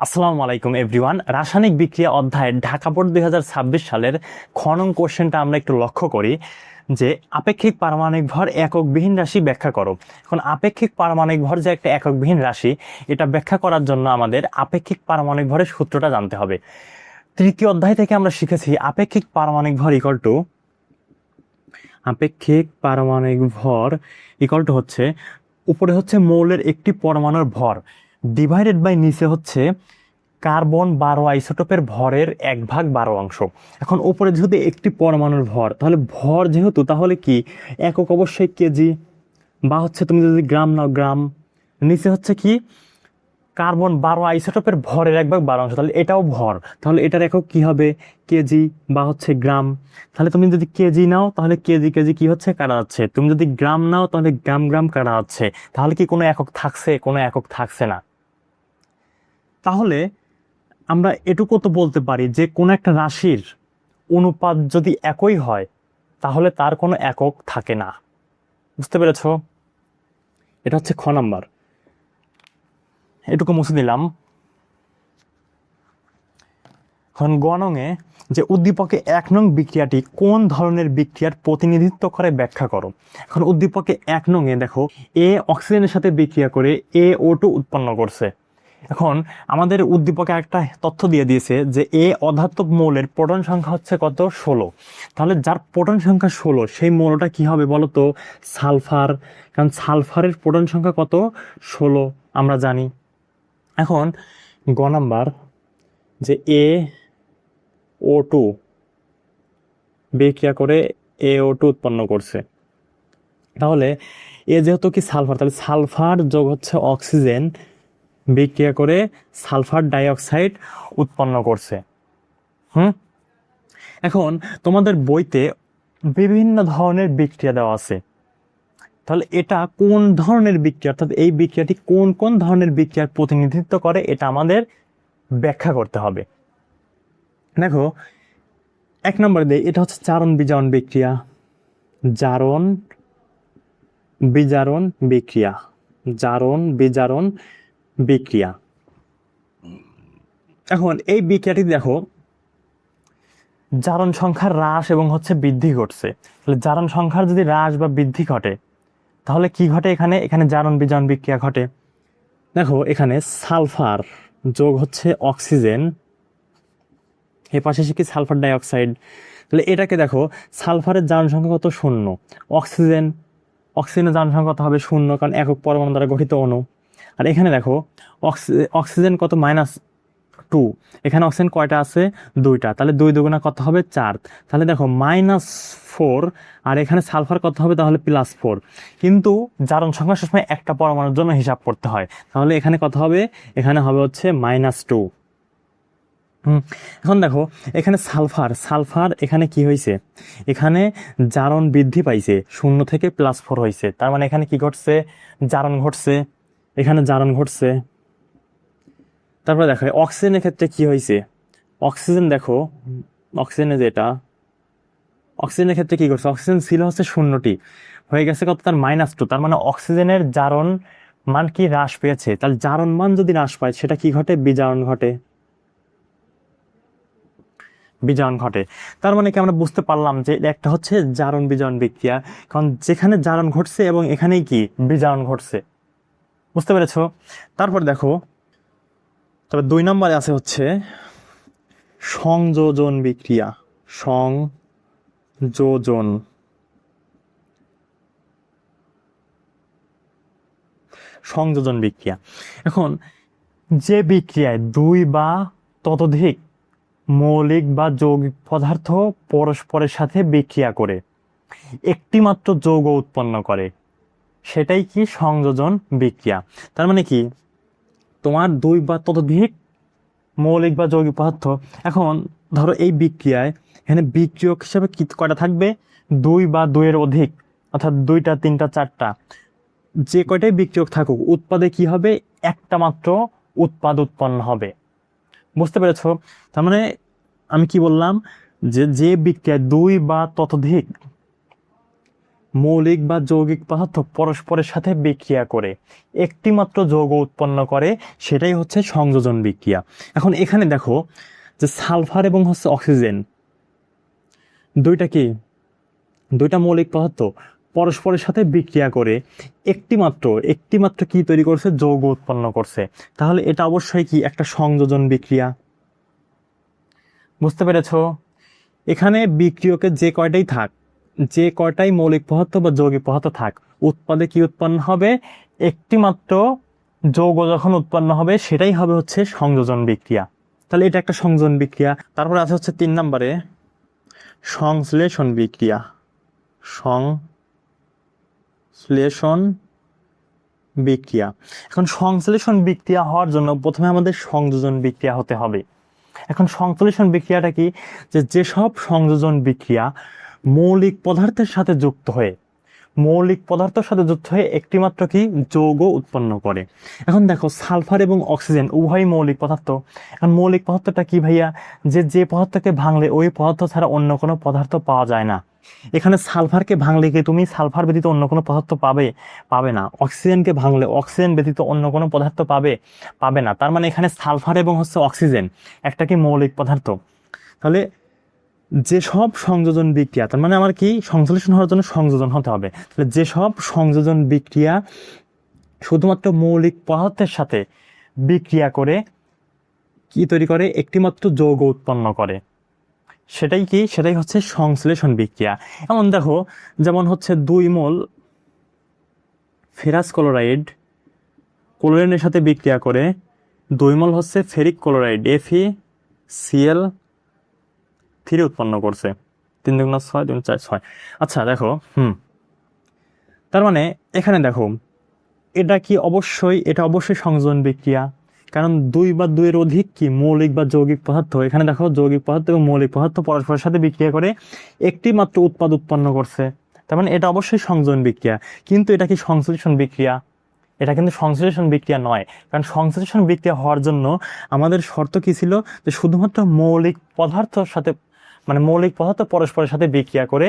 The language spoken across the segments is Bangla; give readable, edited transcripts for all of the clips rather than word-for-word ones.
আসসালামু আলাইকুম এভরিওয়ান। রাসায়নিক বিক্রিয়া অধ্যায়ের ঢাকা বোর্ড 2026 সালের খনন কোশ্চেনটা আমরা একটু লক্ষ্য করি যে আপেক্ষিক পারমাণবিক ভর এককবিহীন রাশি ব্যাখ্যা করো। এখন আপেক্ষিক পারমাণবিক ভর যে একটা এককবিহীন রাশি, এটা ব্যাখ্যা করার জন্য আমাদের আপেক্ষিক পারমাণবিক ভরের সূত্রটা জানতে হবে। তৃতীয় অধ্যায় থেকে আমরা শিখেছি আপেক্ষিক পারমাণবিক ভর ইকুয়াল টু হচ্ছে উপরে হচ্ছে মৌলের একটি পরমাণুর ভর ডিভাইডেড বাই নিচে হচ্ছে কার্বন 12 আইসোটোপের ভরের 1/12 এখন উপরে যেহেতু একটি পরমাণুর ভর, তাহলে ভর যেহেতু তাহলে কি একক অবশ্যই কেজি, বা হচ্ছে তুমি যদি গ্রাম নাও গ্রাম। নিচে হচ্ছে কি কার্বন 12 আইসোটোপের ভরের 1/12, তাহলে এটাও ভর, তাহলে এটার একক কি হবে কেজি বা হচ্ছে গ্রাম। তাহলে তুমি যদি কেজি নাও তাহলে কেজি কেজি কি হচ্ছে কাটা যাচ্ছে, তুমি যদি গ্রাম নাও তাহলে গ্রাম গ্রাম কাটা যাচ্ছে। তাহলে কি কোনো একক থাকছে? কোনো একক থাকছে না। তাহলে আমরা এটুকু তো বলতে পারি যে কোনো একটা রাশির অনুপাত যদি একই হয় তাহলে তার কোনো একক থাকে না। বুঝতে পেরেছো? এটা হচ্ছে খ নাম্বার, এটুকু মুছে দিলাম। এখন গ নংয়ে যে উদ্দীপকে 1 নং বিক্রিয়াটি কোন ধরনের বিক্রিয়ার প্রতিনিধিত্ব করে ব্যাখ্যা করো। এখন উদ্দীপকে 1 নংয়ে দেখো এ অক্সিজেনের সাথে বিক্রিয়া করে AO2 উৎপন্ন করছে। এখন আমাদের উদ্দীপকে একটা তথ্য দিয়ে দিয়েছে যে এ অধাতব মৌলের প্রোটন সংখ্যা হচ্ছে কত 16। তাহলে যার প্রোটন সংখ্যা 16 সেই মৌলটা কি হবে বলো তো? সালফার। কারণ সালফারের প্রোটন সংখ্যা কত? 16 আমরা জানি। এখন গ নাম্বার যে AO2 বিক্রিয়া করে AO2 উৎপন্ন করছে, তাহলে এ যেহেতু কি সালফার, তাহলে সালফার যোগ হচ্ছে অক্সিজেন বিক্রিয়া করে সালফার ডাইঅক্সাইড উৎপন্ন করছে। এখন তোমাদের বইতে বিভিন্ন ধরনের বিক্রিয়া দেওয়া আছে, তাহলে এটা কোন ধরনের বিক্রিয়া, অর্থাৎ এই বিক্রিয়াটি কোন কোন ধরনের বিক্রিয়ার প্রতিনিধিত্ব করে এটা আমাদের ব্যাখ্যা করতে হবে। দেখো 1 নম্বরে দেই, এটা হচ্ছে জারণ বিজারণ বিক্রিয়া। জারণ বিজারণ বিক্রিয়া, জারণ বিজারণ বিক্রিয়া। এখন এই বিক্রিয়াটি দেখো জারণ সংখ্যার হ্রাস এবং হচ্ছে বৃদ্ধি ঘটছে। তাহলে জারণ সংখ্যার যদি হ্রাস বা বৃদ্ধি ঘটে তাহলে কি ঘটে? এখানে জারণ বিজারণ বিক্রিয়া ঘটে। দেখো এখানে সালফার যোগ হচ্ছে অক্সিজেন, এ পাশে কি সালফার ডাইঅক্সাইড। তাহলে এটাকে দেখো সালফারের জারণ সংখ্যা কত? 0। অক্সিজেনের জারণ সংখ্যা কত হবে? 0, কারণ একক পরমাণু দ্বারা গঠিত অণু। আর এখানে দেখো অক্সিজেন কত? -2। এখানে অক্সিজেন কয়টা আছে? 2টা। তাহলে 2 দুগুণা কত হবে? 4। তাহলে দেখো -4, আর এখানে সালফার কত হবে? তাহলে +4। কিন্তু জারণ সংখ্যা সবসময় একটা পরমাণুর জন্য হিসাব করতে হয়, তাহলে এখানে কত হবে? এখানে হবে হচ্ছে -2। এখন দেখো এখানে সালফার এখানে কি হয়েছে? এখানে জারণ বৃদ্ধি পাইছে, 0 থেকে +4 হয়েছে। তার মানে এখানে কি ঘটছে? জারণ ঘটছে, এখানে জারণ ঘটছে। তারপরে দেখো অক্সিজেনের ক্ষেত্রে কি হয়েছে? অক্সিজেন দেখো, অক্সিজেনের ক্ষেত্রে কি করছে? অক্সিজেন ছিল হচ্ছে 0টি, হয়ে গেছে কত? তার -2। তার মানে অক্সিজেনের জারণ মান কি হ্রাস পেয়েছে। তাহলে জারণ মান যদি হ্রাস পায় সেটা কি ঘটে? বিজারণ ঘটে। তার মানে কি আমরা বুঝতে পারলাম যে একটা হচ্ছে জারণ বিজারণ বিক্রিয়া, কারণ যেখানে জারণ ঘটছে এবং এখানেই কি বিজারণ ঘটছে। বুঝতে পেরেছো? তারপর দেখো তবে 2 নম্বরে আছে হচ্ছে সংযোজন বিক্রিয়া। সংযোজন বিক্রিয়া। এখন যে বিক্রিয়ায় 2 বা ততোধিক মৌলিক বা যৌগিক পদার্থ পরস্পরের সাথে বিক্রিয়া করে একটি মাত্র যৌগ উৎপন্ন করে সেটাই কি সংযোজন বিক্রিয়া। তার মানে কি তোমার 2 বা ততোধিক মৌলিক বা যৌগিক পদার্থ, এখন ধরো এই বিক্রিয়ায় এখানে বিক্রিয়ক হিসেবে কি কয়টা থাকবে? 2 বা 2 এর অধিক, অর্থাৎ 2টা 3টা 4টা, যে কয়টাই বিক্রিয়ক থাকুক উৎপাদে কি হবে? একটা মাত্র উৎপাদ উৎপন্ন হবে। বুঝতে পেরেছো? তার মানে আমি কি বললাম যে বিক্রিয়ায় 2 বা ততোধিক মৌলিক বা যৌগিক পদার্থ পরস্পরের সাথে বিক্রিয়া করে একটি মাত্র যৌগ উৎপন্ন করে, সেটাই হচ্ছে সংযোজন বিক্রিয়া। এখন এখানে দেখো যে সালফার এবং হচ্ছে অক্সিজেন দুইটা মৌলিক পদার্থ পরস্পরের সাথে বিক্রিয়া করে একটি মাত্র কি তৈরি করছে, যৌগ উৎপন্ন করছে। তাহলে এটা অবশ্যই কি একটা সংযোজন বিক্রিয়া। বুঝতে পেরেছো? এখানে বিক্রিয়কে যে কয়টাই মৌলিক পদার্থ বা যৌগিক পদার্থ থাক, উৎপাদে কি উৎপন্ন হবে, একটি মাত্র যৌগ যখন উৎপন্ন হবে সেটাই হবে হচ্ছে সংযোজন বিক্রিয়া। তাহলে এটা একটা সংযোজন বিক্রিয়া। তারপরে আছে হচ্ছে 3 নম্বরে সংশ্লেষণ বিক্রিয়া। সংশ্লেষণ বিক্রিয়া। এখন সংশ্লেষণ বিক্রিয়া হওয়ার জন্য প্রথমে আমাদের সংযোজন বিক্রিয়া হতে হবে। এখন সংশ্লেষণ বিক্রিয়াটা কি, যেসব সংযোজন বিক্রিয়া মৌলিক পদার্থের সাথে যুক্ত হয়ে একটি মাত্র কি যৌগ উৎপন্ন করে। এখন দেখো সালফার এবং অক্সিজেন উভয়ই মৌলিক পদার্থ। এখন মৌলিক পদার্থটা কি ভাইয়া, যে পদার্থকে ভাঙলে ওই পদার্থ ছাড়া অন্য কোনো পদার্থ পাওয়া যায় না। এখানে সালফারকে ভাঙলে কি তুমি সালফার ব্যতীত অন্য কোনো পদার্থ পাবে না। অক্সিজেনকে ভাঙলে অক্সিজেন ব্যতীত অন্য কোনো পদার্থ পাবে না। তার মানে এখানে সালফার এবং হচ্ছে অক্সিজেন একটা কি মৌলিক পদার্থ। তাহলে যেসব সংযোজন বিক্রিয়া, তার মানে আমার কি সংশ্লেষণ হওয়ার জন্য সংযোজন হতে হবে। তাহলে যেসব সংযোজন বিক্রিয়া শুধুমাত্র মৌলিক পদার্থের সাথে বিক্রিয়া করে কি তৈরি করে, একটিমাত্র যৌগ উৎপন্ন করে, সেটাই হচ্ছে সংশ্লেষণ বিক্রিয়া। এমন দেখো, যেমন হচ্ছে 2 মোল ফেরাস ক্লোরাইডের সাথে বিক্রিয়া করে 2 মোল হচ্ছে ফেরিক ক্লোরাইড FeCl3 উৎপন্ন করছে। 3 × 6 = 4 6। আচ্ছা দেখো, তার মানে এখানে দেখো এটা অবশ্যই সংযোজন বিক্রিয়া, কারণ 2 বা 2 এর অধিক কি মৌলিক বা যৌগিক পদার্থ, এখানে দেখো যৌগিক পদার্থ এবং মৌলিক পদার্থ পরস্পরের সাথে বিক্রিয়া করে একটি মাত্র উৎপাদ উৎপন্ন করছে। তার মানে এটা অবশ্যই সংযোজন বিক্রিয়া। কিন্তু এটা কি সংশ্লেষণ বিক্রিয়া? এটা কিন্তু সংশ্লেষণ বিক্রিয়া নয়। কারণ সংশ্লেষণ বিক্রিয়া হওয়ার জন্য আমাদের শর্ত কি ছিল, যে শুধুমাত্র মৌলিক পদার্থ পরস্পরের সাথে বিক্রিয়া করে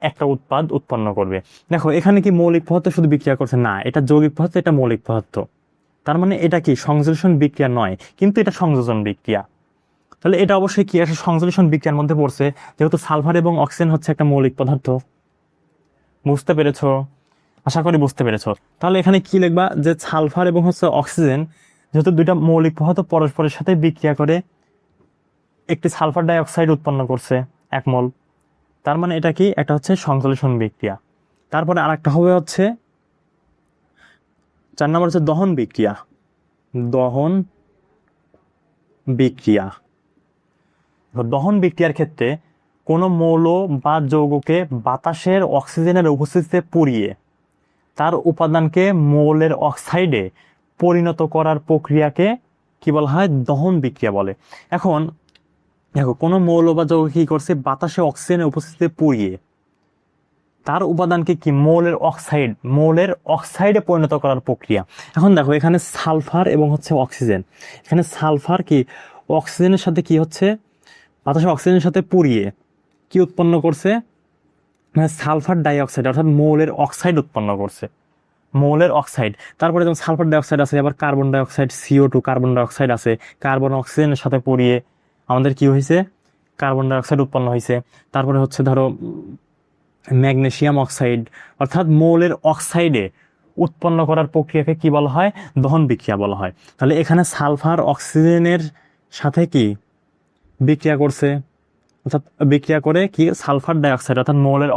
একটা উৎপাদ উৎপন্ন করবে। দেখো এখানে কি মৌলিক পদার্থ শুধু বিক্রিয়া করছে না, এটা যৌগিক পদার্থ, এটা মৌলিক পদার্থ। তার মানে এটা কি সংশ্লেষণ বিক্রিয়া নয়, কিন্তু এটা সংযোজন বিক্রিয়া। তাহলে এটা অবশ্যই কি একটা সংশ্লেষণ বিক্রিয়ার মধ্যে পড়ছে, যেহেতু সালফার এবং অক্সিজেন হচ্ছে একটা মৌলিক পদার্থ। বুঝতে পেরেছো? আশা করি বুঝতে পেরেছো। তাহলে এখানে কি লিখবা, যে সালফার এবং হচ্ছে অক্সিজেন যেহেতু দুইটা মৌলিক পদার্থ পরস্পরের সাথে বিক্রিয়া করে একটি সালফার ডাই অক্সাইড উৎপন্ন করছে 1 মোল, তার মানে এটা কি একটা হচ্ছে সংশ্লেষণ বিক্রিয়া। তারপরে আরেকটা হবে হচ্ছে 4 নম্বর হচ্ছে দহন বিক্রিয়া। দহন বিক্রিয়ার ক্ষেত্রে কোনো মৌল বা যৌগকে বাতাসের অক্সিজেনের উপস্থিতিতে পুড়িয়ে তার উপাদানকে মৌলের অক্সাইডে পরিণত করার প্রক্রিয়াকে কি বলা হয়, দহন বিক্রিয়া বলে। এখন দেখো কোনো মৌল বা যৌগ কি করছে, বাতাসে অক্সিজেনের উপস্থিতিতে পুড়িয়ে তার উপাদানকে কি মৌলের অক্সাইডে পরিণত করার প্রক্রিয়া। এখন দেখো এখানে সালফার এবং হচ্ছে অক্সিজেন, এখানে সালফার কি অক্সিজেনের সাথে কি হচ্ছে, বাতাসে অক্সিজেনের সাথে পুড়িয়ে কি উৎপন্ন করছে, মানে সালফার ডাই অক্সাইড অর্থাৎ মৌলের অক্সাইড উৎপন্ন করছে, মৌলের অক্সাইড। তারপরে যেমন সালফার ডাই অক্সাইড আছে, আবার carbon die oxide CO2 carbon die oxide আছে, কার্বন অক্সিজেনের সাথে পুড়িয়ে আমাদের কি হয়েছে, কার্বন ডাই অক্সাইড উৎপন্ন হয়েছে। তারপরে হচ্ছে ধরো ম্যাগনেসিয়াম অক্সাইড, অর্থাৎ মৌলের অক্সাইডে উৎপন্ন করার প্রক্রিয়াকে কি বলা হয়, দহন বিক্রিয়া বলা হয়। তাহলে এখানে সালফার অক্সিজেনের সাথে কি বিক্রিয়া করছে, অর্থাৎ বিক্রিয়া করে কি সালফার ডাই অক্সাইড অর্থাৎ মৌলের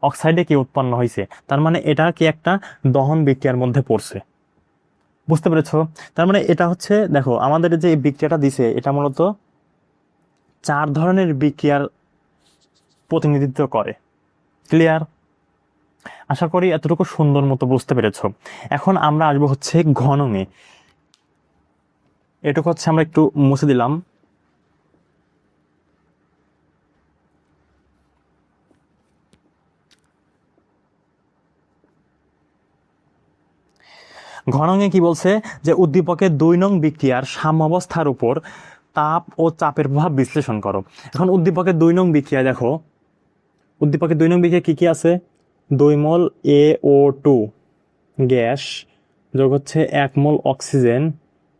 অক্সাইডে কি উৎপন্ন হয়েছে। তার মানে এটা কি একটা দহন বিক্রিয়ার মধ্যে পড়ছে। বুঝতে পেরেছো? তার মানে এটা হচ্ছে, দেখো আমাদের যে বিক্রিয়াটা দিছে এটা মূলত 4 ধরনের বিক্রিয়ার প্রতিনিধিত্ব করে। ক্লিয়ার? আশা করি এতটুকু সুন্দর মতো বুঝতে পেরেছো। এখন আমরা আসবো হচ্ছে ঘনঙে। এটুকু হচ্ছে আমরা একটু মুছে দিলাম। ঘনঙে কি বলছে, যে উদ্দীপকের 2 নং বিক্রিয়ার সাম্যাবস্থার উপর তাপ ও চাপের প্রভাব বিশ্লেষণ করো। এখন উদ্দীপকের 2 নং বিক্রিয়া দেখো, উদ্দীপকের 2 নং বিক্রিয়া কি কি আছে, 2 মোল AO2 গ্যাস যোগ হচ্ছে 1 মোল অক্সিজেন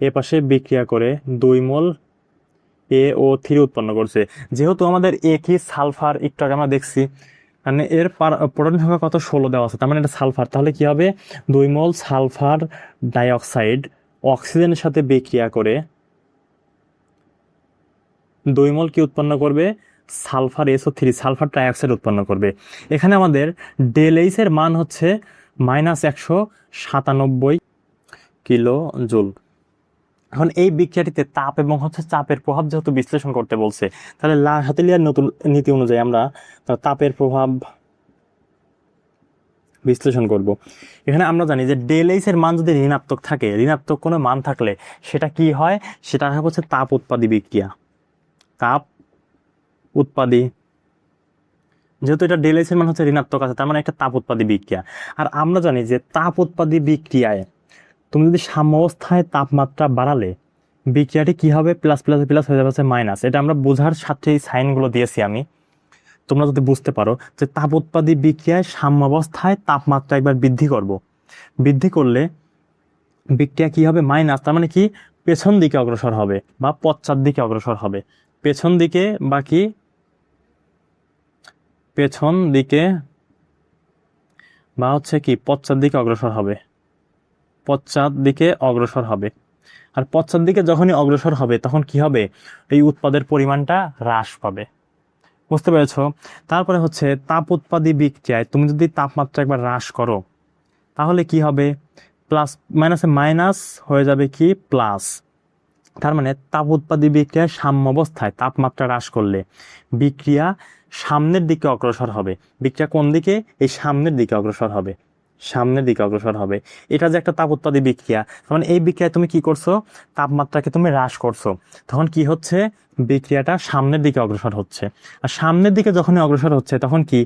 এ পাশে বিক্রিয়া করে 2 মোল AO3 উৎপন্ন করছে। যেহেতু আমাদের একই সালফার, একটু আগে আমরা দেখছি, মানে এর প্রোটন সংখ্যা কত, 16 দেওয়া আছে, তার মানে এটা সালফার। তাহলে কি হবে, 2 মোল সালফার ডাইঅক্সাইড অক্সিজেনের সাথে বিক্রিয়া করে 2 মোল কি উৎপন্ন করবে, সালফার SO3 সালফার ট্রাইঅক্সাইড উৎপন্ন করবে। এখানে আমাদের ΔH এর মান হচ্ছে -197 কিলো জুল। এখন এই বিক্রিয়াটিতে তাপ এবং হচ্ছে চাপের প্রভাব যেহেতু বিশ্লেষণ করতে বলছে, তাহলে হাতেলিয়ার নতুন নীতি অনুযায়ী আমরা তাপের প্রভাব বিশ্লেষণ করব। এখানে আমরা জানি যে ΔH এর মান যদি ঋণাত্মক থাকে, ঋণাত্মক কোনো মান থাকলে সেটা কি হয়, সেটা হচ্ছে তাপ উৎপাদী বিক্রিয়া। তাপ উৎপাদী, যেহেতু এটা ΔH এর মান হচ্ছে ঋণাত্মক আছে, তার মানে একটা তাপ উৎপাদী বিক্রিয়া। আর আমরা জানি যে তাপ উৎপাদী বিক্রিয়ায় তুমি যদি সাম্যাবস্থায় তাপমাত্রা বাড়ালে বিক্রিয়াটি কি হবে, প্লাস প্লাস প্লাস হয়ে যাবে মাইনাস। এটা আমরা বোঝার সাথে এই সাইনগুলো দিয়েছি আমি, তোমরা যদি বুঝতে পারো যে তাপ উৎপাদী বিক্রিয়ায় সাম্যাবস্থায় তাপমাত্রা একবার বৃদ্ধি করব, বৃদ্ধি করলে বিক্রিয়া কি হবে, মাইনাস, তার মানে কি পেছন দিকে অগ্রসর হবে বা পশ্চাৎ দিকে অগ্রসর হবে, পেছন দিকে বা কি পেছন দিকে বা হচ্ছে কি পশ্চাৎ দিকে অগ্রসর হবে, পশ্চাৎ দিকে অগ্রসর হবে। আর পশ্চাৎ দিকে যখনই অগ্রসর হবে তখন কি হবে, এই উৎপাদের পরিমাণটা হ্রাস পাবে। বুঝতে পেরেছো? তারপরে হচ্ছে তাপ উৎপাদী বিক্রিয়ায় তুমি যদি তাপমাত্রা একবার হ্রাস করো তাহলে কি হবে, প্লাস মাইনাসে মাইনাস হয়ে যাবে কি প্লাস। তার মানে তাপ উৎপাদী বিক্রিয়ায় সাম্যাবস্থায় তাপমাত্রা হ্রাস করলে বিক্রিয়া সামনের দিকে অগ্রসর হবে। বিক্রিয়া কোন দিকে, এই সামনের দিকে অগ্রসর হবে, সামনের দিকে অগ্রসর হবে। এটা যে একটা তাপ উৎপাদী বিক্রিয়া, মানে এই বিক্রিয়ায় তুমি কি করছো, তাপমাত্রাকে তুমি হ্রাস করছো, তখন কি হচ্ছে, বিক্রিয়াটা সামনের দিকে অগ্রসর হচ্ছে। আর সামনের দিকে যখনই অগ্রসর হচ্ছে তখন কি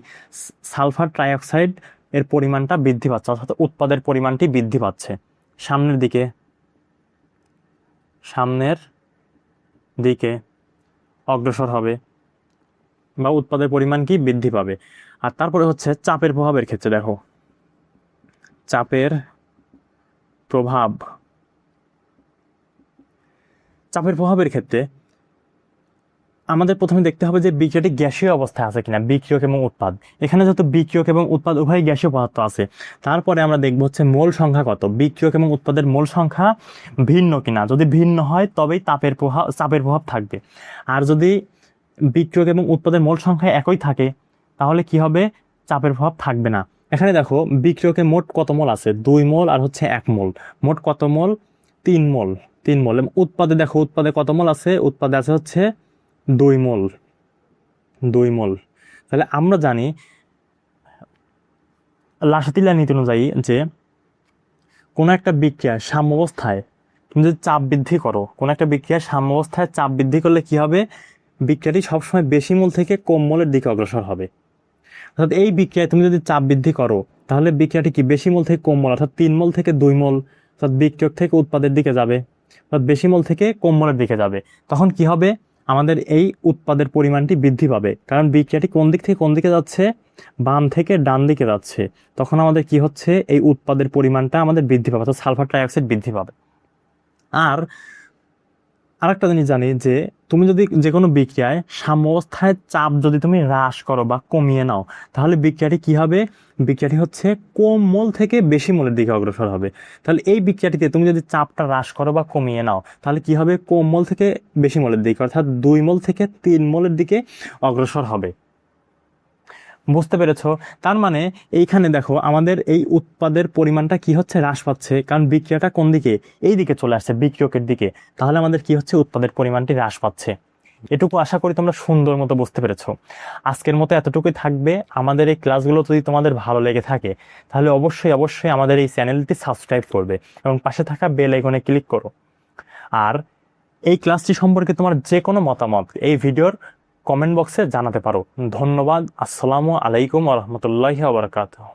সালফার ট্রাইঅক্সাইড এর পরিমাণটা বৃদ্ধি পাচ্ছে, অর্থাৎ উৎপাদের পরিমাণটি বৃদ্ধি পাচ্ছে সামনের দিকে, সামনের দিকে অগ্রসর হবে বা উৎপাদের পরিমাণ কি বৃদ্ধি পাবে। আর তারপরে হচ্ছে চাপের প্রভাবের ক্ষেত্রে দেখো, চাপের প্রভাব, চাপের প্রভাবের ক্ষেত্রে আমাদের প্রথমে দেখতে হবে যে বিক্রিয়াটি গ্যাসীয় অবস্থায় আছে কিনা, বিক্রিয়ক এবং উৎপাদ। এখানে যেহেতু বিক্রিয়ক এবং উৎপাদ উভয় গ্যাসীয় পদার্থ আছে, তারপরে আমরা দেখব হচ্ছে মোল সংখ্যা কত, বিক্রিয়ক এবং উৎপাদের মোল সংখ্যা ভিন্ন কিনা। যদি ভিন্ন হয় তবেই চাপের প্রভাব থাকবে। আর যদি বিক্রিয়ক এবং উৎপাদের মোল সংখ্যা একই থাকে তাহলে কি হবে, চাপের প্রভাব থাকবে না। এখানে দেখো বিক্রিয়কে মোট কত মোল আছে, 2 মোল আর হচ্ছে 1 মোল, মোট কত মোল, 3 মোল, 3 মোল। উৎপাদে দেখো, উৎপাদে কত মোল আছে, উৎপাদে আছে হচ্ছে 2 মোল, 2 মোল। তাহলে আমরা জানি লাসাতিলা নীতি অনুযায়ী যে কোনো একটা বিক্রিয়া সাম্যাবস্থায় তুমি যদি চাপ বৃদ্ধি করো, কোনো একটা বিক্রিয়া সাম্যাবস্থায় চাপ বৃদ্ধি করলে কি হবে, বিক্রিয়াটি সবসময় বেশি মোল থেকে কম মোলের দিকে অগ্রসর হবে। অর্থাৎ এই বিক্রিয়ায় তুমি যদি চাপ বৃদ্ধি করো তাহলে বিক্রিয়াটি কি বেশি মোল থেকে কম মোল, অর্থাৎ 3 মোল থেকে 2 মোল, অর্থাৎ বিক্রিয়ক থেকে উৎপাদের দিকে যাবে, অর্থাৎ বেশি মোল থেকে কম মোলের দিকে যাবে। তখন কি হবে, আমাদের এই উৎপাদের পরিমাণটি বৃদ্ধি পাবে, কারণ বিক্রিয়াটি কোন দিক থেকে কোন দিকে যাচ্ছে, বাম থেকে ডান দিকে যাচ্ছে। তখন আমাদের কি হচ্ছে, এই উৎপাদের পরিমাণটা আমাদের বৃদ্ধি পাবে, অর্থাৎ সালফার ট্রাইঅক্সাইড বৃদ্ধি পাবে। আর আরেকটা জিনিস জানি যে তুমি যদি যে কোনো বিক্রিয়ায় সাম্যাবস্থায় চাপ যদি তুমি হ্রাস করো বা কমিয়ে নাও তাহলে বিক্রিয়াটি কি হবে, বিক্রিয়াটি হচ্ছে কম মোল থেকে বেশি মোলের দিকে অগ্রসর হবে। তাহলে এই বিক্রিয়াটিতে তুমি যদি চাপটা হ্রাস করো বা কমিয়ে নাও তাহলে কি হবে, কম মোল থেকে বেশি মোলের দিকে, অর্থাৎ 2 মোল থেকে 3 মোলের দিকে অগ্রসর হবে। বুঝতে পেরেছো? তার মানে এইখানে দেখো আমাদের এই উৎপাদের পরিমাণটা কি হচ্ছে, হ্রাস পাচ্ছে, কারণ বিক্রিয়াটা কোন দিকে, এই দিকে চলে আসছে, বিক্রিয়কের দিকে। তাহলে আমাদের কি হচ্ছে, উৎপাদের পরিমাণটি হ্রাস পাচ্ছে। এটুকু আশা করি তোমরা সুন্দর মতো বুঝতে পেরেছো। আজকের মতো এতটুকুই থাকবে। আমাদের এই ক্লাসগুলো যদি তোমাদের ভালো লেগে থাকে তাহলে অবশ্যই অবশ্যই আমাদের এই চ্যানেলটি সাবস্ক্রাইব করবে এবং পাশে থাকা বেল আইকনে ক্লিক করো। আর এই ক্লাসটি সম্পর্কে তোমার যে কোনো মতামত এই ভিডিওর কমেন্ট বক্সে জানাতে পারো। ধন্যবাদ। আসসালামু আলাইকুম ওয়া রাহমাতুল্লাহি ওয়া বারাকাতুহু।